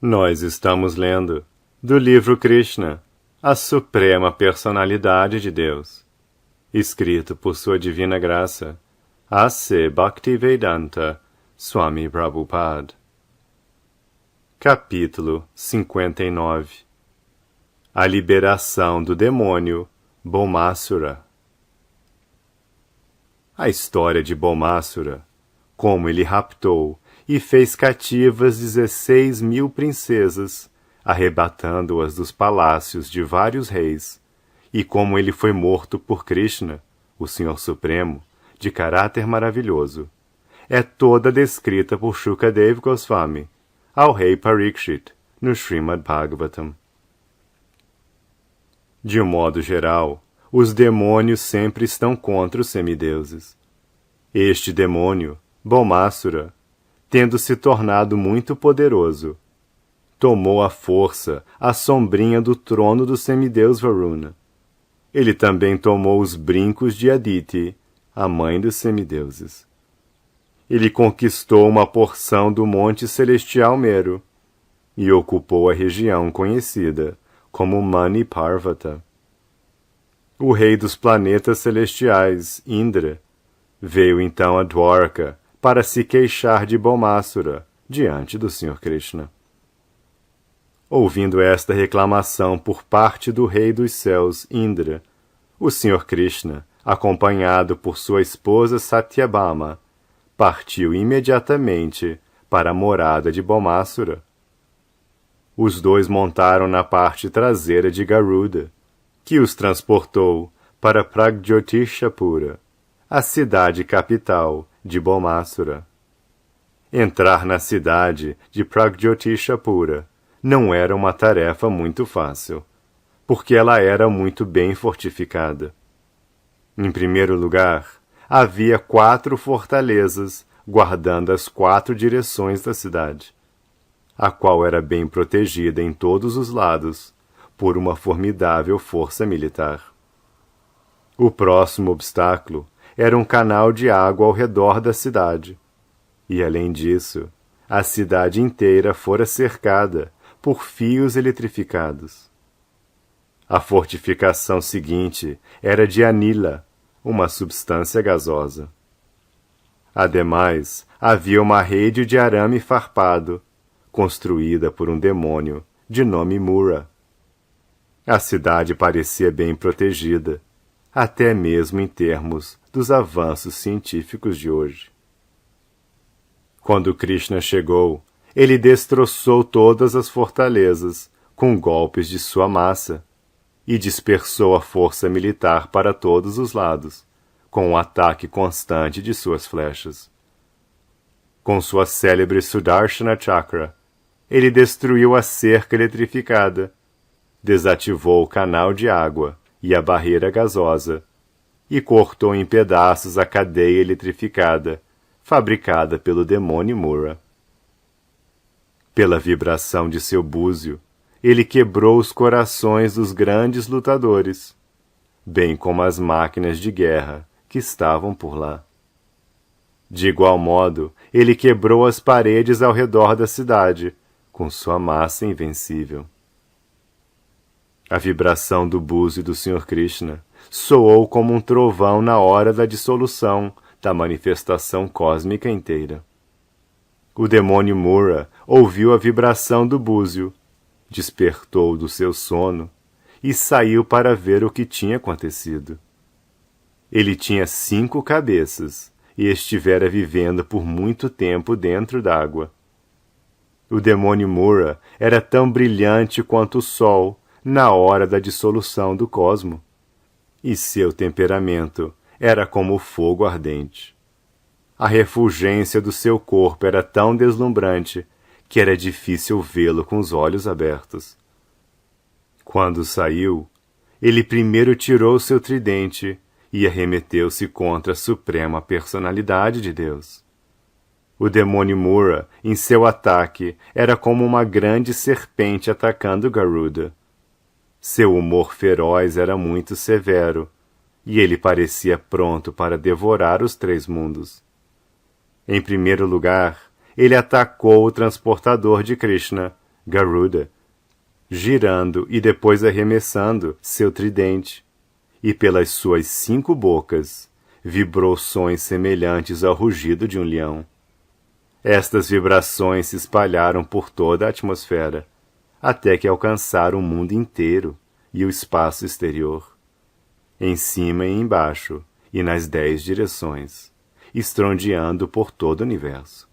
Nós estamos lendo do livro Krishna, a Suprema Personalidade de Deus, escrito por Sua Divina Graça, A.C. Bhaktivedanta Swami Prabhupada. Capítulo 59. A liberação do demônio Bhaumasura. A história de Bhaumasura, como ele raptou e fez cativas 16.000 princesas, arrebatando-as dos palácios de vários reis, e como ele foi morto por Krishna, o Senhor Supremo, de caráter maravilhoso, é toda descrita por Shukadev Goswami ao rei Parikshit no Srimad Bhagavatam. De um modo geral, os demônios sempre estão contra os semideuses. Este demônio, Bhaumasura, tendo se tornado muito poderoso, tomou à força a sombrinha do trono do semideus Varuna. Ele também tomou os brincos de Aditi, a mãe dos semideuses. Ele conquistou uma porção do monte celestial Meru e ocupou a região conhecida como Mani Parvata. O rei dos planetas celestiais, Indra, veio então a Dwarka para se queixar de Bhaumasura diante do Sr. Krishna. Ouvindo esta reclamação por parte do rei dos céus, Indra, o Sr. Krishna, acompanhado por sua esposa Satyabhama, partiu imediatamente para a morada de Bhaumasura. Os dois montaram na parte traseira de Garuda, que os transportou para Pragjyotishapura, a cidade capital de Bhaumasura. Entrar na cidade de Pragjyotishapura não era uma tarefa muito fácil, porque ela era muito bem fortificada. Em primeiro lugar, havia 4 fortalezas guardando as 4 direções da cidade, a qual era bem protegida em todos os lados por uma formidável força militar. O próximo obstáculo era um canal de água ao redor da cidade, e além disso, a cidade inteira fora cercada por fios eletrificados. A fortificação seguinte era de anila, uma substância gasosa. Ademais, havia uma rede de arame farpado, construída por um demônio de nome Mura. A cidade parecia bem protegida, até mesmo em termos dos avanços científicos de hoje. Quando Krishna chegou, ele destroçou todas as fortalezas com golpes de sua massa e dispersou a força militar para todos os lados, com o ataque constante de suas flechas. Com sua célebre Sudarshana Chakra, ele destruiu a cerca eletrificada, desativou o canal de água e a barreira gasosa, e cortou em pedaços a cadeia eletrificada, fabricada pelo demônio Mura. Pela vibração de seu búzio, ele quebrou os corações dos grandes lutadores, bem como as máquinas de guerra que estavam por lá. De igual modo, ele quebrou as paredes ao redor da cidade, com sua massa invencível. A vibração do búzio do Sr. Krishna soou como um trovão na hora da dissolução da manifestação cósmica inteira. O demônio Mura ouviu a vibração do búzio, despertou do seu sono e saiu para ver o que tinha acontecido. Ele tinha 5 cabeças e estivera vivendo por muito tempo dentro d'água. O demônio Mura era tão brilhante quanto o sol na hora da dissolução do cosmo, e seu temperamento era como o fogo ardente. A refulgência do seu corpo era tão deslumbrante que era difícil vê-lo com os olhos abertos. Quando saiu, ele primeiro tirou seu tridente e arremeteu-se contra a suprema personalidade de Deus. O demônio Mura, em seu ataque, era como uma grande serpente atacando Garuda. Seu humor feroz era muito severo, e ele parecia pronto para devorar os 3 mundos. Em primeiro lugar, ele atacou o transportador de Krishna, Garuda, girando e depois arremessando seu tridente, e pelas suas 5 bocas vibrou sons semelhantes ao rugido de um leão. Estas vibrações se espalharam por toda a atmosfera, até que alcançaram o mundo inteiro e o espaço exterior, em cima e embaixo, e nas 10 direções, estrondeando por todo o universo.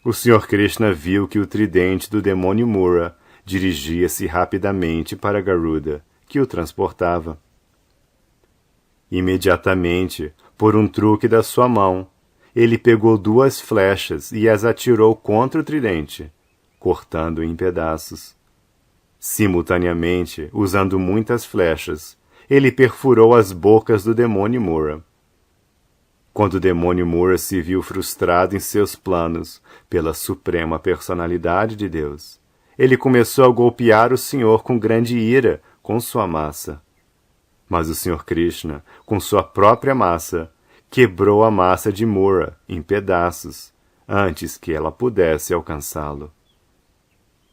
O Sr. Krishna viu que o tridente do demônio Mura dirigia-se rapidamente para Garuda, que o transportava. Imediatamente, por um truque da sua mão, ele pegou 2 flechas e as atirou contra o tridente, cortando-o em pedaços. Simultaneamente, usando muitas flechas, ele perfurou as bocas do demônio Mura. Quando o demônio Mura se viu frustrado em seus planos pela suprema personalidade de Deus, ele começou a golpear o Senhor com grande ira com sua massa. Mas o Sr. Krishna, com sua própria massa, quebrou a massa de Mura em pedaços, antes que ela pudesse alcançá-lo.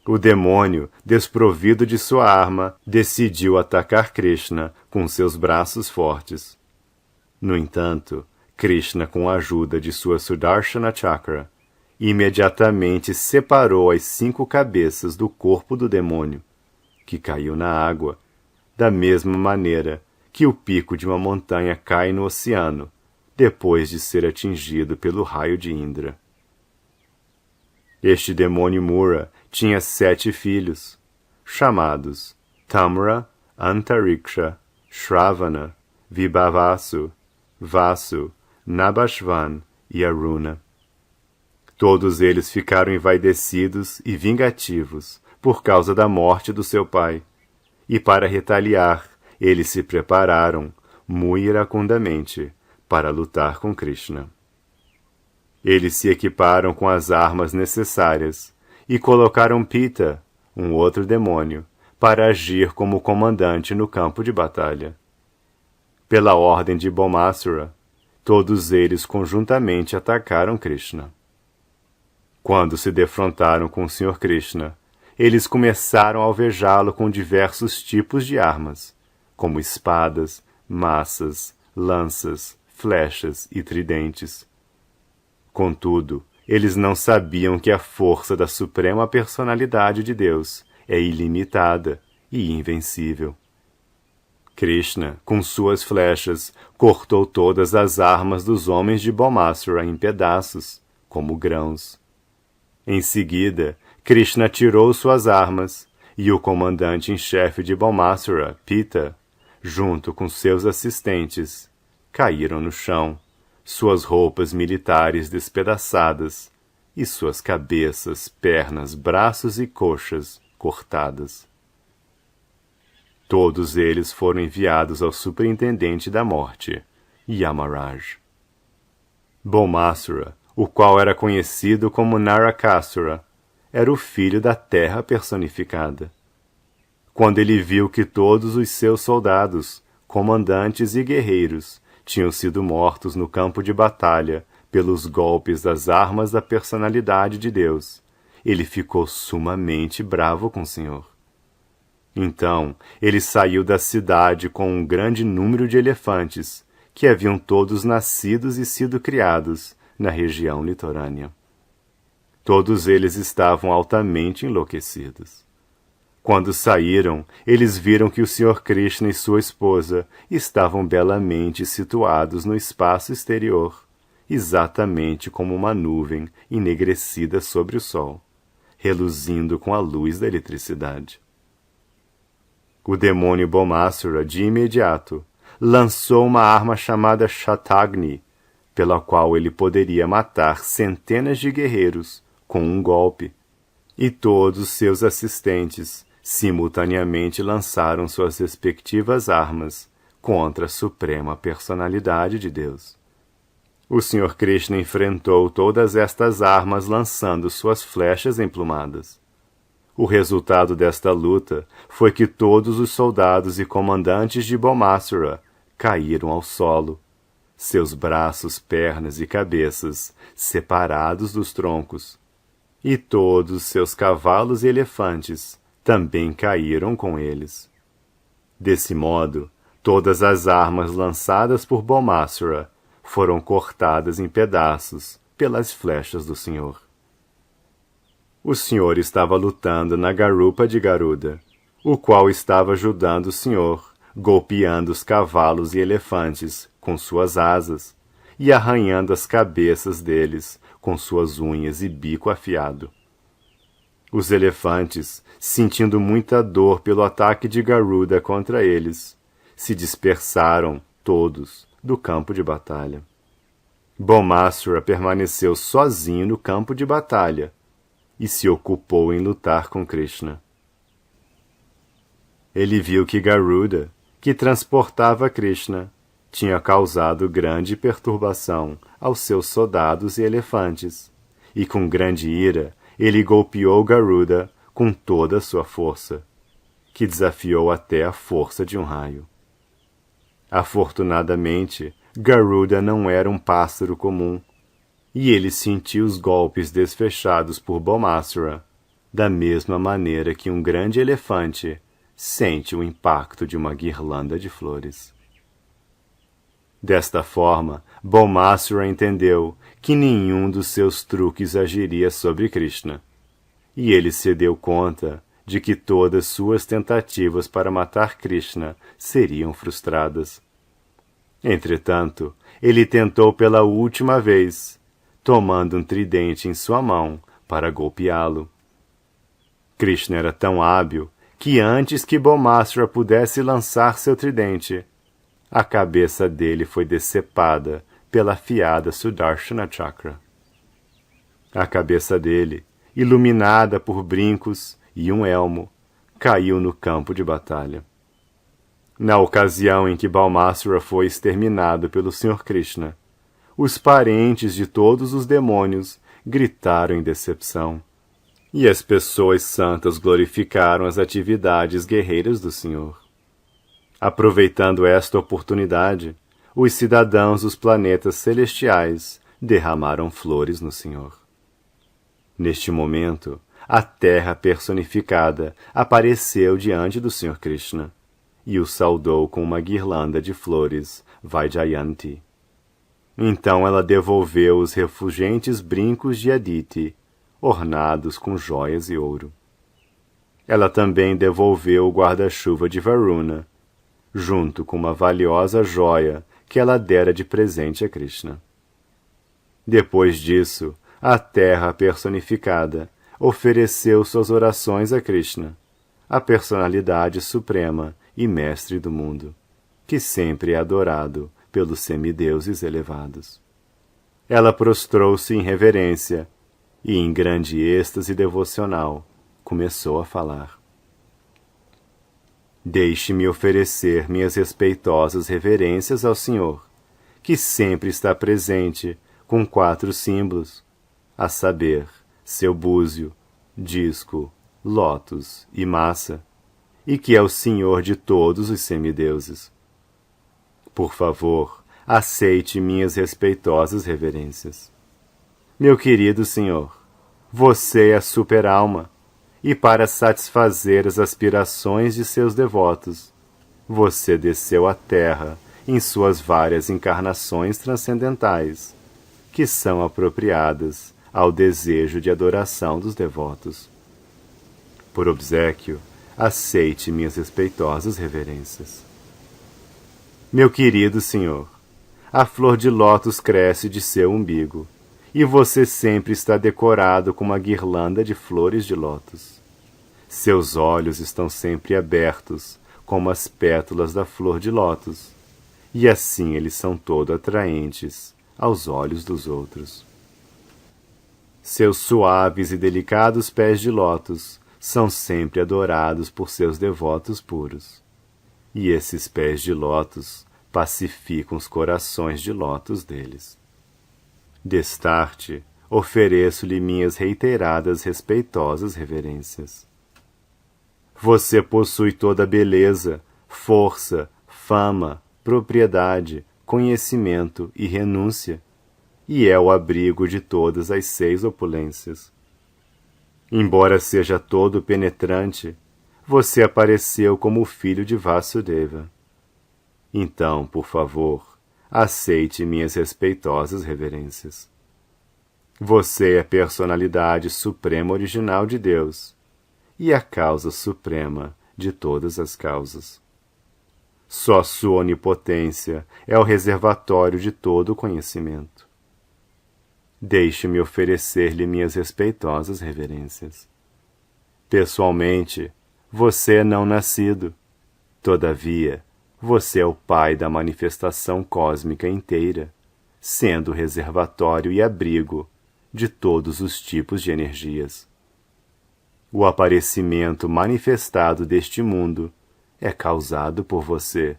O demônio, desprovido de sua arma, decidiu atacar Krishna com seus braços fortes. No entanto, Krishna, com a ajuda de sua Sudarshana Chakra, imediatamente separou as 5 cabeças do corpo do demônio, que caiu na água, da mesma maneira que o pico de uma montanha cai no oceano, depois de ser atingido pelo raio de Indra. Este demônio Mura tinha 7 filhos, chamados Tamra, Antariksha, Shravana, Vibhavasu, Vasu, Nabashvan e Aruna. Todos eles ficaram envaidecidos e vingativos por causa da morte do seu pai, e para retaliar, eles se prepararam, muito iracundamente, para lutar com Krishna. Eles se equiparam com as armas necessárias e colocaram Pita, um outro demônio, para agir como comandante no campo de batalha. Pela ordem de Bhaumasura, todos eles conjuntamente atacaram Krishna. Quando se defrontaram com o Sr. Krishna, eles começaram a alvejá-lo com diversos tipos de armas, como espadas, maças, lanças, flechas e tridentes. Contudo, eles não sabiam que a força da suprema personalidade de Deus é ilimitada e invencível. Krishna, com suas flechas, cortou todas as armas dos homens de Bhaumasura em pedaços, como grãos. Em seguida, Krishna tirou suas armas, e o comandante em chefe de Bhaumasura, Pita, junto com seus assistentes, caíram no chão, suas roupas militares despedaçadas, e suas cabeças, pernas, braços e coxas cortadas. Todos eles foram enviados ao superintendente da morte, Yamaraj. Bhaumasura, o qual era conhecido como Narakasura, era o filho da terra personificada. Quando ele viu que todos os seus soldados, comandantes e guerreiros tinham sido mortos no campo de batalha pelos golpes das armas da personalidade de Deus, ele ficou sumamente bravo com o Senhor. Então, ele saiu da cidade com um grande número de elefantes, que haviam todos nascidos e sido criados na região litorânea. Todos eles estavam altamente enlouquecidos. Quando saíram, eles viram que o Sr. Krishna e sua esposa estavam belamente situados no espaço exterior, exatamente como uma nuvem enegrecida sobre o sol, reluzindo com a luz da eletricidade. O demônio Bhaumasura, de imediato, lançou uma arma chamada Shatagni, pela qual ele poderia matar centenas de guerreiros com um golpe, e todos seus assistentes simultaneamente lançaram suas respectivas armas contra a suprema personalidade de Deus. O Sr. Krishna enfrentou todas estas armas lançando suas flechas emplumadas. O resultado desta luta foi que todos os soldados e comandantes de Bhaumasura caíram ao solo, seus braços, pernas e cabeças separados dos troncos, e todos os seus cavalos e elefantes também caíram com eles. Desse modo, todas as armas lançadas por Balmasura foram cortadas em pedaços pelas flechas do Senhor. O Senhor estava lutando na garupa de Garuda, o qual estava ajudando o Senhor, golpeando os cavalos e elefantes com suas asas e arranhando as cabeças deles com suas unhas e bico afiado. Os elefantes, sentindo muita dor pelo ataque de Garuda contra eles, se dispersaram todos do campo de batalha. Balmasura permaneceu sozinho no campo de batalha e se ocupou em lutar com Krishna. Ele viu que Garuda, que transportava Krishna, tinha causado grande perturbação aos seus soldados e elefantes, e com grande ira ele golpeou Garuda com toda a sua força, que desafiou até a força de um raio. Afortunadamente, Garuda não era um pássaro comum, e ele sentiu os golpes desfechados por Balmasura, da mesma maneira que um grande elefante sente o impacto de uma guirlanda de flores. Desta forma, Balmasura entendeu que nenhum dos seus truques agiria sobre Krishna, e ele se deu conta de que todas suas tentativas para matar Krishna seriam frustradas. Entretanto, ele tentou pela última vez, tomando um tridente em sua mão para golpeá-lo. Krishna era tão hábil que antes que Balmasura pudesse lançar seu tridente, a cabeça dele foi decepada pela afiada Sudarshana Chakra. A cabeça dele, iluminada por brincos e um elmo, caiu no campo de batalha. Na ocasião em que Balmasura foi exterminado pelo Sr. Krishna, os parentes de todos os demônios gritaram em decepção, e as pessoas santas glorificaram as atividades guerreiras do Senhor. Aproveitando esta oportunidade, os cidadãos dos planetas celestiais derramaram flores no Senhor. Neste momento, a Terra personificada apareceu diante do Sr. Krishna e o saudou com uma guirlanda de flores Vaijayanti. Então ela devolveu os refulgentes brincos de Aditi, ornados com joias e ouro. Ela também devolveu o guarda-chuva de Varuna, junto com uma valiosa joia que ela dera de presente a Krishna. Depois disso, a Terra personificada ofereceu suas orações a Krishna, a personalidade suprema e mestre do mundo, que sempre é adorado pelos semideuses elevados. Ela prostrou-se em reverência e, em grande êxtase devocional, começou a falar. Deixe-me oferecer minhas respeitosas reverências ao Senhor, que sempre está presente com 4 símbolos, a saber, seu búzio, disco, lótus e massa, e que é o Senhor de todos os semideuses. Por favor, aceite minhas respeitosas reverências. Meu querido Senhor, você é a super-alma, e para satisfazer as aspirações de seus devotos, você desceu à Terra em suas várias encarnações transcendentais, que são apropriadas ao desejo de adoração dos devotos. Por obséquio, aceite minhas respeitosas reverências. Meu querido Senhor, a flor de lótus cresce de seu umbigo, e você sempre está decorado com uma guirlanda de flores de lótus. Seus olhos estão sempre abertos, como as pétalas da flor de lótus, e assim eles são todo atraentes aos olhos dos outros. Seus suaves e delicados pés de lótus são sempre adorados por seus devotos puros, e esses pés de lótus pacificam os corações de lótus deles. Destarte, ofereço-lhe minhas reiteradas respeitosas reverências. Você possui toda a beleza, força, fama, propriedade, conhecimento e renúncia, e é o abrigo de todas as 6 opulências. Embora seja todo penetrante, você apareceu como o filho de Vasudeva. Então, por favor, aceite minhas respeitosas reverências. Você é a personalidade suprema original de Deus e a causa suprema de todas as causas. Só sua onipotência é o reservatório de todo o conhecimento. Deixe-me oferecer-lhe minhas respeitosas reverências. Pessoalmente, você é não nascido. Todavia, você é o Pai da manifestação cósmica inteira, sendo o reservatório e abrigo de todos os tipos de energias. O aparecimento manifestado deste mundo é causado por você,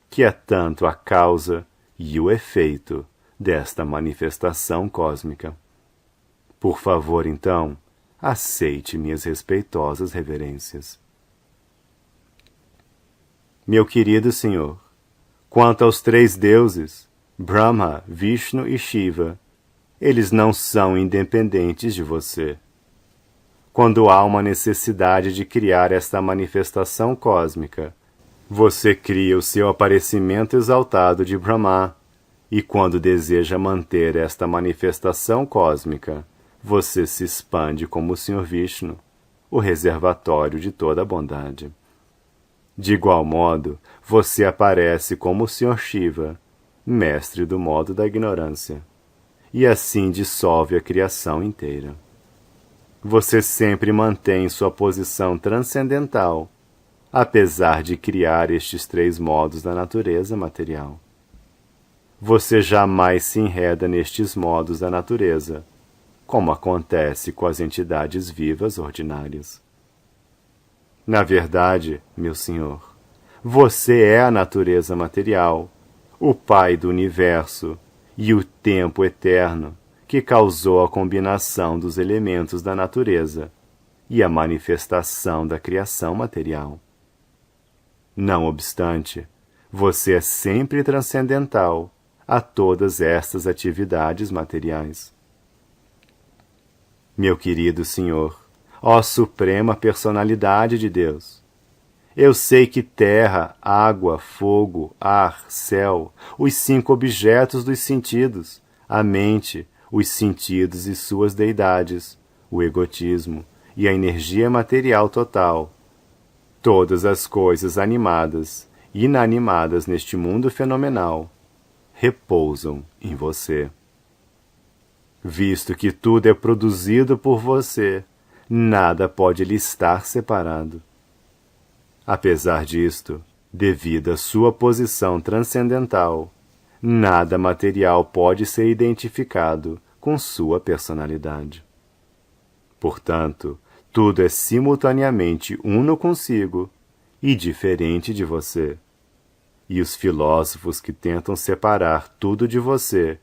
que é tanto a causa e o efeito desta manifestação cósmica. Por favor, então, aceite minhas respeitosas reverências. Meu querido Senhor, quanto aos três deuses, Brahma, Vishnu e Shiva, eles não são independentes de você. Quando há uma necessidade de criar esta manifestação cósmica, você cria o seu aparecimento exaltado de Brahma, e quando deseja manter esta manifestação cósmica, você se expande como o Senhor Vishnu, o reservatório de toda a bondade. De igual modo, você aparece como o Senhor Shiva, mestre do modo da ignorância, e assim dissolve a criação inteira. Você sempre mantém sua posição transcendental, apesar de criar estes três modos da natureza material. Você jamais se enreda nestes modos da natureza, como acontece com as entidades vivas ordinárias. Na verdade, meu Senhor, você é a natureza material, o Pai do universo e o tempo eterno que causou a combinação dos elementos da natureza e a manifestação da criação material. Não obstante, você é sempre transcendental a todas estas atividades materiais. Meu querido Senhor, ó Suprema Personalidade de Deus, eu sei que terra, água, fogo, ar, céu, os 5 objetos dos sentidos, a mente, os sentidos e suas deidades, o egotismo e a energia material total, todas as coisas animadas e inanimadas neste mundo fenomenal, repousam em você. Visto que tudo é produzido por você, nada pode lhe estar separado. Apesar disto, devido à sua posição transcendental, nada material pode ser identificado com sua personalidade. Portanto, tudo é simultaneamente uno consigo e diferente de você. E os filósofos que tentam separar tudo de você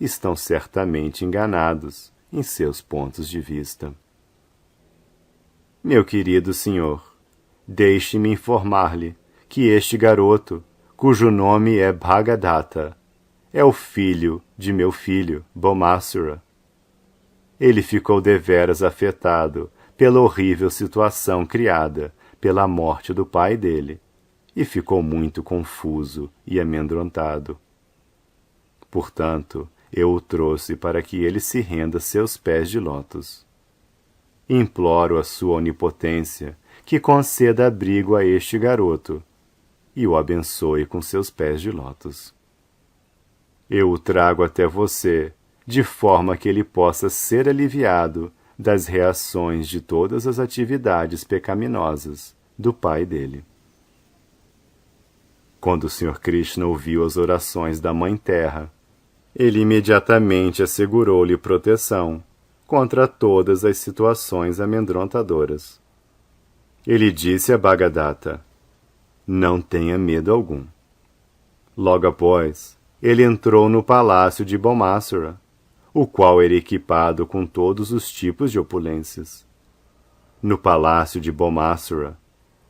estão certamente enganados em seus pontos de vista. Meu querido senhor, deixe-me informar-lhe que este garoto, cujo nome é Bhagadatta, é o filho de meu filho, Bomasura. Ele ficou deveras afetado pela horrível situação criada pela morte do pai dele, e ficou muito confuso e amedrontado. Portanto, eu o trouxe para que ele se renda a seus pés de lótus. Imploro a sua onipotência que conceda abrigo a este garoto e o abençoe com seus pés de lótus. Eu o trago até você, de forma que ele possa ser aliviado das reações de todas as atividades pecaminosas do pai dele. Quando o Sr. Krishna ouviu as orações da Mãe Terra, ele imediatamente assegurou-lhe proteção contra todas as situações amedrontadoras. Ele disse a Bhagadatta: não tenha medo algum. Logo após, ele entrou no palácio de Bomasura, o qual era equipado com todos os tipos de opulências. No palácio de Bomasura,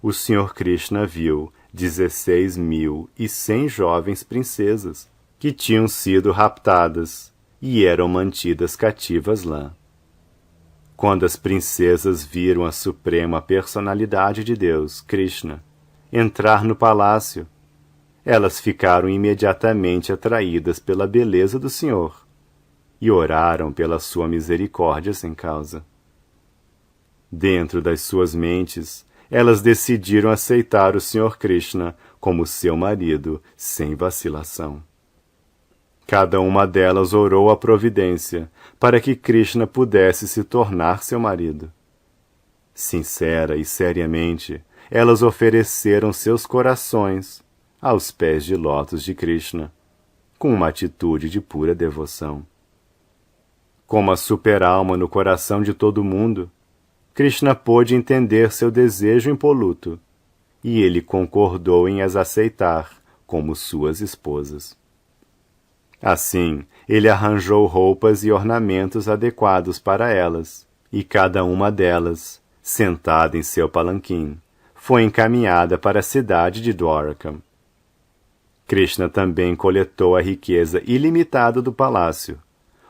o Sr. Krishna viu 16.100 jovens princesas que tinham sido raptadas e eram mantidas cativas lá. Quando as princesas viram a suprema personalidade de Deus, Krishna, entrar no palácio, elas ficaram imediatamente atraídas pela beleza do Senhor e oraram pela sua misericórdia sem causa. Dentro das suas mentes, elas decidiram aceitar o Senhor Krishna como seu marido sem vacilação. Cada uma delas orou a providência para que Krishna pudesse se tornar seu marido. Sincera e seriamente, elas ofereceram seus corações aos pés de lótus de Krishna, com uma atitude de pura devoção. Como a super-alma no coração de todo mundo, Krishna pôde entender seu desejo impoluto, e ele concordou em as aceitar como suas esposas. Assim, ele arranjou roupas e ornamentos adequados para elas, e cada uma delas, sentada em seu palanquim, foi encaminhada para a cidade de Dwaraka. Krishna também coletou a riqueza ilimitada do palácio,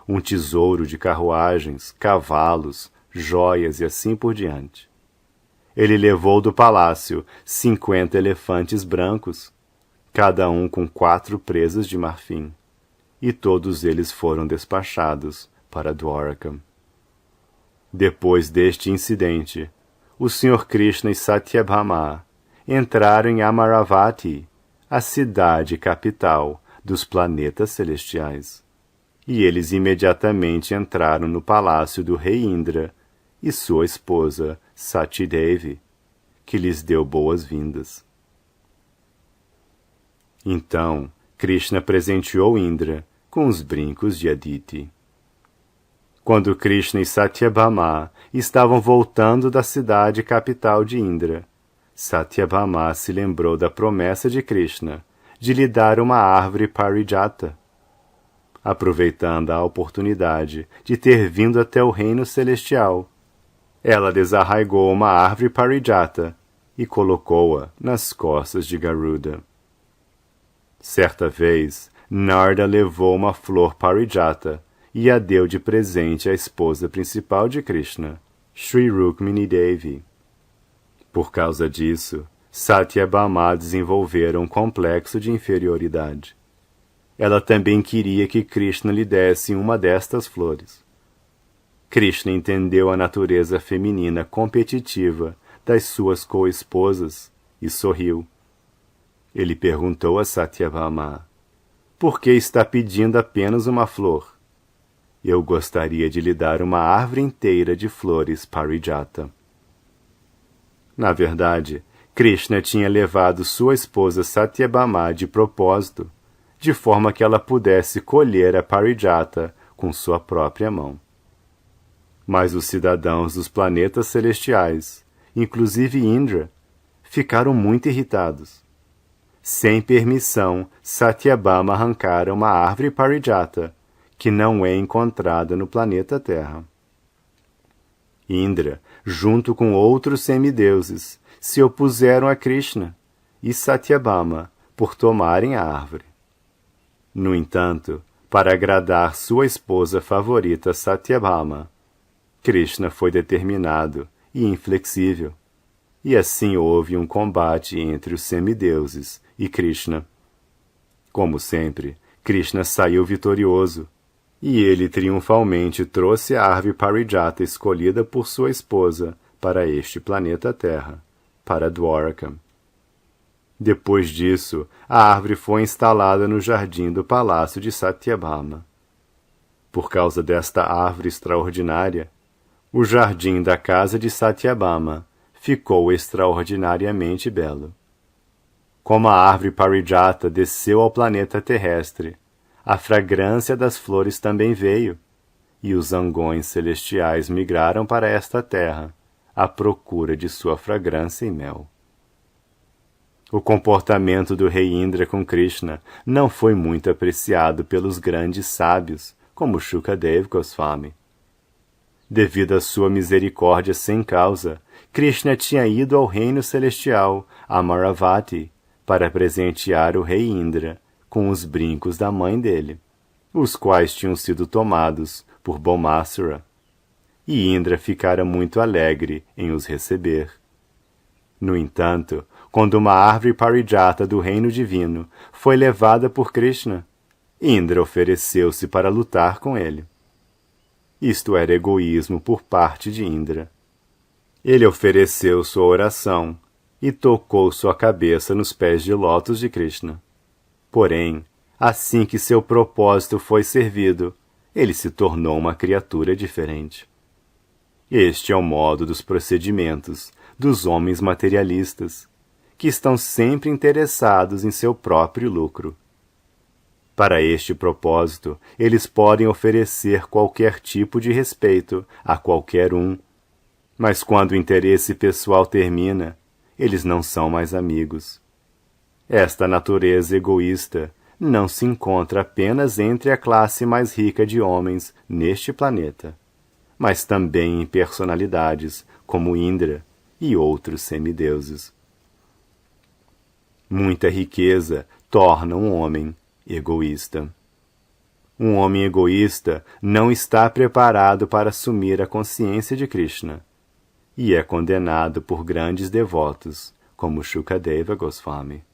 um tesouro de carruagens, cavalos, joias e assim por diante. Ele levou do palácio 50 elefantes brancos, cada um com 4 presas de marfim, e todos eles foram despachados para Dwaraka. Depois deste incidente, o Sr. Krishna e Satyabhama entraram em Amaravati, a cidade capital dos planetas celestiais, e eles imediatamente entraram no palácio do rei Indra e sua esposa Sati Devi, que lhes deu boas-vindas. Então, Krishna presenteou Indra com os brincos de Aditi. Quando Krishna e Satyabhama estavam voltando da cidade capital de Indra, Satyabhama se lembrou da promessa de Krishna de lhe dar uma árvore parijata. Aproveitando a oportunidade de ter vindo até o reino celestial, ela desarraigou uma árvore parijata e colocou-a nas costas de Garuda. Certa vez, Narda levou uma flor parijata e a deu de presente à esposa principal de Krishna, Sri Rukmini Devi. Por causa disso, Satyabhama desenvolvera um complexo de inferioridade. Ela também queria que Krishna lhe desse uma destas flores. Krishna entendeu a natureza feminina competitiva das suas co-esposas e sorriu. Ele perguntou a Satyabhama: "Por que está pedindo apenas uma flor? Eu gostaria de lhe dar uma árvore inteira de flores parijata." Na verdade, Krishna tinha levado sua esposa Satyabhama de propósito, de forma que ela pudesse colher a parijata com sua própria mão. Mas os cidadãos dos planetas celestiais, inclusive Indra, ficaram muito irritados. Sem permissão, Satyabhama arrancara uma árvore parijata, que não é encontrada no planeta Terra. Indra, junto com outros semideuses, se opuseram a Krishna e Satyabhama por tomarem a árvore. No entanto, para agradar sua esposa favorita Satyabhama, Krishna foi determinado e inflexível, e assim houve um combate entre os semideuses e Krishna. Como sempre, Krishna saiu vitorioso, e ele triunfalmente trouxe a árvore parijata escolhida por sua esposa para este planeta Terra, para Dwaraka. Depois disso, a árvore foi instalada no jardim do palácio de Satyabhama. Por causa desta árvore extraordinária, o jardim da casa de Satyabhama ficou extraordinariamente belo. Como a árvore parijata desceu ao planeta terrestre, a fragrância das flores também veio, e os zangões celestiais migraram para esta terra, à procura de sua fragrância e mel. O comportamento do rei Indra com Krishna não foi muito apreciado pelos grandes sábios, como Shukadev Goswami. Devido à sua misericórdia sem causa, Krishna tinha ido ao reino celestial, Amaravati, para presentear o rei Indra com os brincos da mãe dele, os quais tinham sido tomados por Bhaumasura. e Indra ficara muito alegre em os receber. No entanto, quando uma árvore parijata do reino divino foi levada por Krishna, Indra ofereceu-se para lutar com ele. Isto era egoísmo por parte de Indra. Ele ofereceu sua oração e tocou sua cabeça nos pés de lótus de Krishna. Porém, assim que seu propósito foi servido, ele se tornou uma criatura diferente. Este é o modo dos procedimentos dos homens materialistas, que estão sempre interessados em seu próprio lucro. Para este propósito, eles podem oferecer qualquer tipo de respeito a qualquer um, mas quando o interesse pessoal termina, eles não são mais amigos. Esta natureza egoísta não se encontra apenas entre a classe mais rica de homens neste planeta, mas também em personalidades como Indra e outros semideuses. Muita riqueza torna um homem egoísta. Um homem egoísta não está preparado para assumir a consciência de Krishna e é condenado por grandes devotos, como Shukadeva Goswami.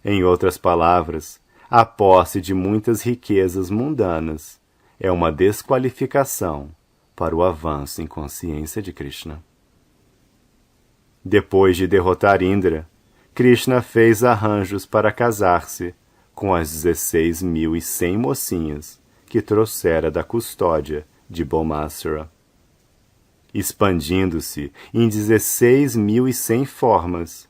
Em outras palavras, a posse de muitas riquezas mundanas é uma desqualificação para o avanço em consciência de Krishna. Depois de derrotar Indra, Krishna fez arranjos para casar-se com as 16.100 mocinhas que trouxera da custódia de Bhaumasura. Expandindo-se em 16.100 formas,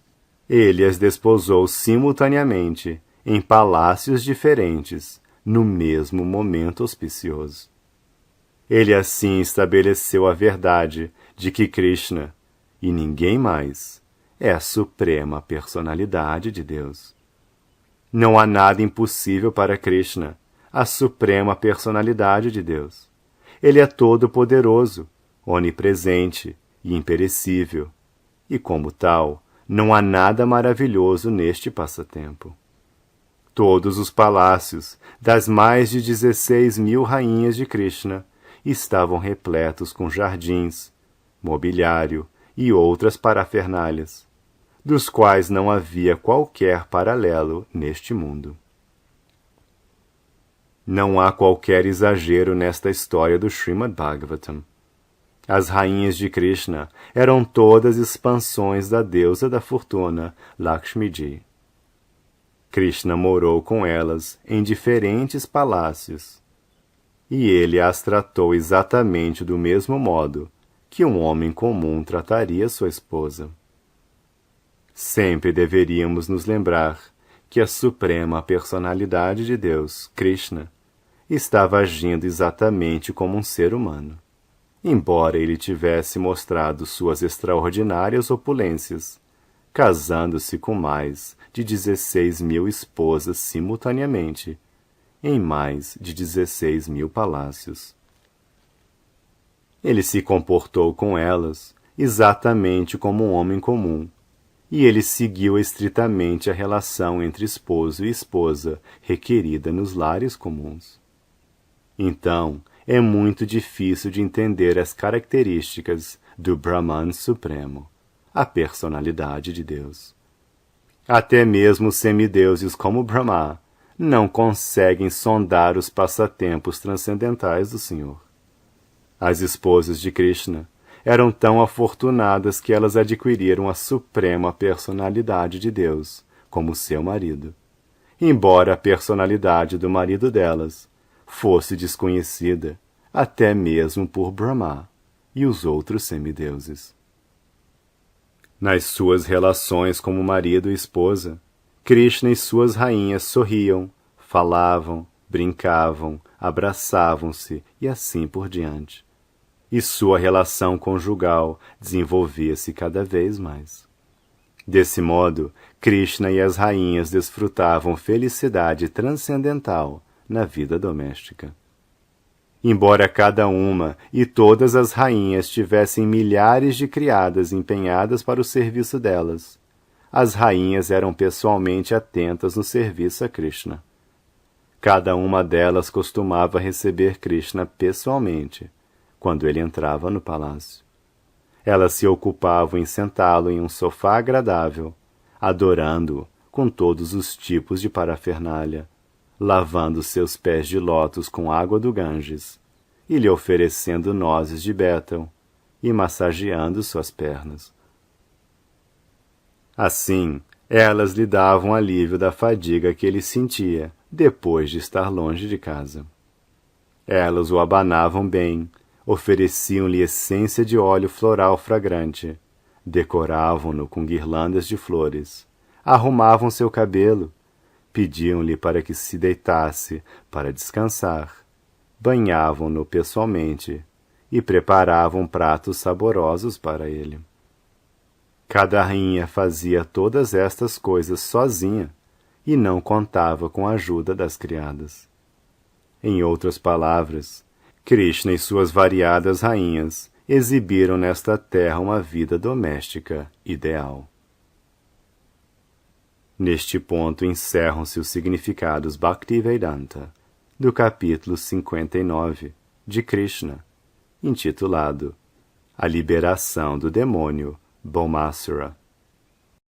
ele as desposou simultaneamente em palácios diferentes, no mesmo momento auspicioso. Ele assim estabeleceu a verdade de que Krishna, e ninguém mais, é a suprema personalidade de Deus. Não há nada impossível para Krishna, a suprema personalidade de Deus. Ele é todo-poderoso, onipresente e imperecível, e como tal, não há nada maravilhoso neste passatempo. Todos os palácios das mais de 16.000 rainhas de Krishna estavam repletos com jardins, mobiliário e outras parafernálias, dos quais não havia qualquer paralelo neste mundo. Não há qualquer exagero nesta história do Srimad Bhagavatam. As rainhas de Krishna eram todas expansões da deusa da fortuna, Lakshmiji. Krishna morou com elas em diferentes palácios, e ele as tratou exatamente do mesmo modo que um homem comum trataria sua esposa. Sempre deveríamos nos lembrar que a suprema personalidade de Deus, Krishna, estava agindo exatamente como um ser humano, embora ele tivesse mostrado suas extraordinárias opulências, casando-se com mais de 16.000 esposas simultaneamente, em mais de 16.000 palácios. Ele se comportou com elas exatamente como um homem comum, e ele seguiu estritamente a relação entre esposo e esposa requerida nos lares comuns. Então, é muito difícil de entender as características do Brahman Supremo, a personalidade de Deus. Até mesmo os semideuses como Brahma não conseguem sondar os passatempos transcendentais do Senhor. As esposas de Krishna eram tão afortunadas que elas adquiriram a suprema personalidade de Deus como seu marido, embora a personalidade do marido delas fosse desconhecida até mesmo por Brahma e os outros semideuses. Nas suas relações como marido e esposa, Krishna e suas rainhas sorriam, falavam, brincavam, abraçavam-se e assim por diante. E sua relação conjugal desenvolvia-se cada vez mais. Desse modo, Krishna e as rainhas desfrutavam felicidade transcendental na vida doméstica. Embora cada uma e todas as rainhas tivessem milhares de criadas empenhadas para o serviço delas, as rainhas eram pessoalmente atentas no serviço a Krishna. Cada uma delas costumava receber Krishna pessoalmente, quando ele entrava no palácio. Elas se ocupavam em sentá-lo em um sofá agradável, adorando-o com todos os tipos de parafernália, lavando seus pés de lótus com água do Ganges, e lhe oferecendo nozes de bétel, e massageando suas pernas. Assim, elas lhe davam alívio da fadiga que ele sentia depois de estar longe de casa. Elas o abanavam bem, ofereciam-lhe essência de óleo floral fragrante, decoravam-no com guirlandas de flores, arrumavam seu cabelo, pediam-lhe para que se deitasse para descansar, banhavam-no pessoalmente e preparavam pratos saborosos para ele. Cada rainha fazia todas estas coisas sozinha e não contava com a ajuda das criadas. Em outras palavras, Krishna e suas variadas rainhas exibiram nesta terra uma vida doméstica ideal. Neste ponto encerram-se os significados Bhaktivedanta do capítulo 59 de Krishna, intitulado A Liberação do Demônio Bhaumasura.